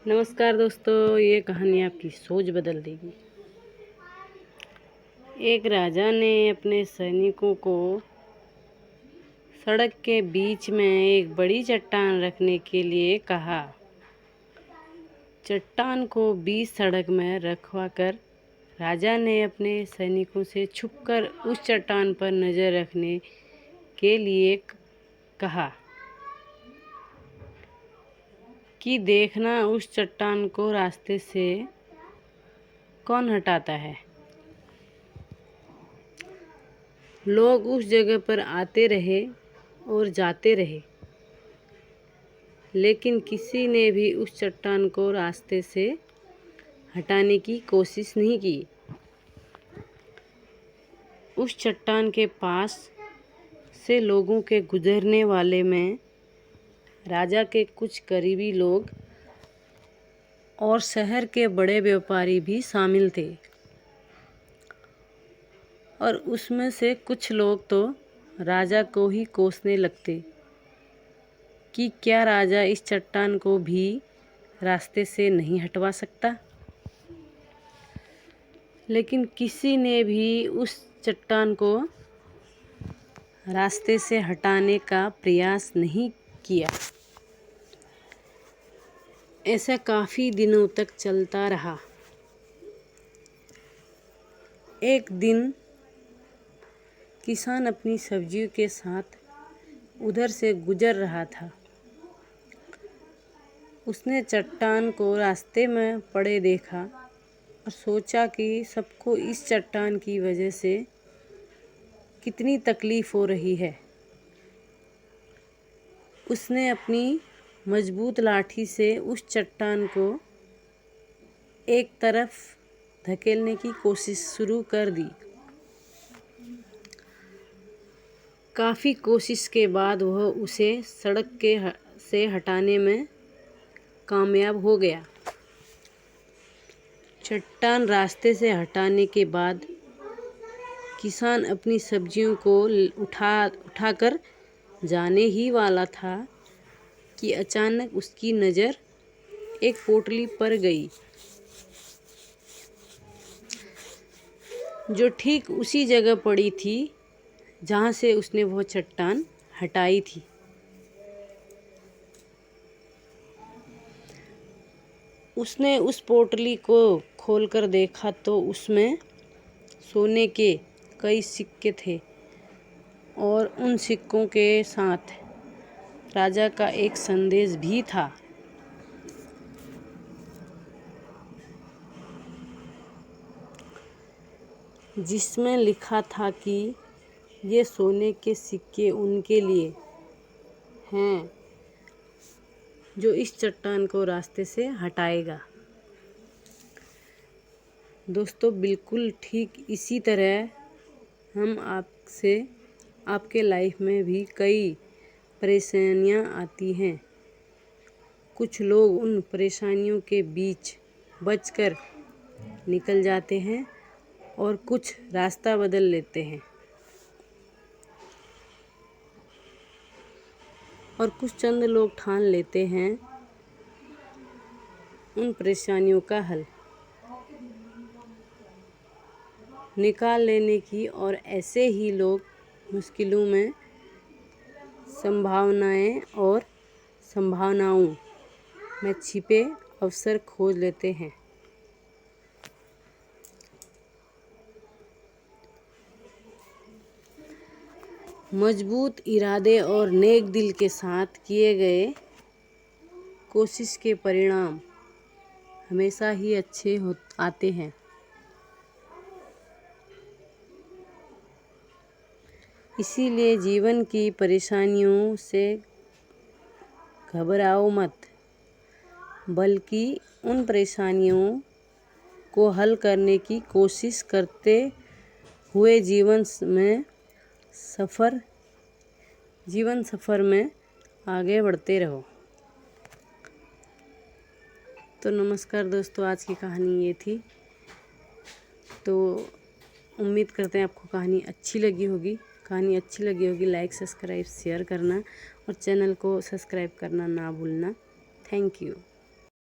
नमस्कार दोस्तों, ये कहानी आपकी सोच बदल देगी। एक राजा ने अपने सैनिकों को सड़क के बीच में एक बड़ी चट्टान रखने के लिए कहा। चट्टान को बीच सड़क में रखवाकर राजा ने अपने सैनिकों से छुपकर उस चट्टान पर नज़र रखने के लिए कहा कि देखना उस चट्टान को रास्ते से कौन हटाता है। लोग उस जगह पर आते रहे और जाते रहे, लेकिन किसी ने भी उस चट्टान को रास्ते से हटाने की कोशिश नहीं की। उस चट्टान के पास से लोगों के गुजरने वाले में राजा के कुछ करीबी लोग और शहर के बड़े व्यापारी भी शामिल थे, और उसमें से कुछ लोग तो राजा को ही कोसने लगते कि क्या राजा इस चट्टान को भी रास्ते से नहीं हटवा सकता। लेकिन किसी ने भी उस चट्टान को रास्ते से हटाने का प्रयास नहीं किया। ऐसा काफ़ी दिनों तक चलता रहा। एक दिन किसान अपनी सब्जियों के साथ उधर से गुजर रहा था। उसने चट्टान को रास्ते में पड़े देखा और सोचा कि सबको इस चट्टान की वजह से कितनी तकलीफ़ हो रही है। उसने अपनी मजबूत लाठी से उस चट्टान को एक तरफ धकेलने की कोशिश शुरू कर दी। काफ़ी कोशिश के बाद वह उसे सड़क से हटाने में कामयाब हो गया। चट्टान रास्ते से हटाने के बाद किसान अपनी सब्जियों को उठाकर जाने ही वाला था कि अचानक उसकी नज़र एक पोटली पर गई, जो ठीक उसी जगह पड़ी थी जहाँ से उसने वह चट्टान हटाई थी। उसने उस पोटली को खोलकर देखा तो उसमें सोने के कई सिक्के थे, और उन सिक्कों के साथ राजा का एक संदेश भी था। जिसमें लिखा था कि ये सोने के सिक्के उनके लिए हैं जो इस चट्टान को रास्ते से हटाएगा। दोस्तों, बिल्कुल ठीक इसी तरह हम आपके लाइफ में भी कई परेशानियां आती हैं। कुछ लोग उन परेशानियों के बीच बचकर निकल जाते हैं और कुछ रास्ता बदल लेते हैं, और कुछ चंद लोग ठान लेते हैं उन परेशानियों का हल निकाल लेने की, और ऐसे ही लोग मुश्किलों में संभावनाओं में छिपे अवसर खोज लेते हैं। मजबूत इरादे और नेक दिल के साथ किए गए कोशिश के परिणाम हमेशा ही अच्छे आते हैं। इसीलिए जीवन की परेशानियों से घबराओ मत, बल्कि उन परेशानियों को हल करने की कोशिश करते हुए जीवन सफ़र में आगे बढ़ते रहो। तो नमस्कार दोस्तों, आज की कहानी ये थी। तो उम्मीद करते हैं आपको कहानी अच्छी लगी होगी। लाइक, सब्सक्राइब, शेयर करना और चैनल को सब्सक्राइब करना ना भूलना। Thank you.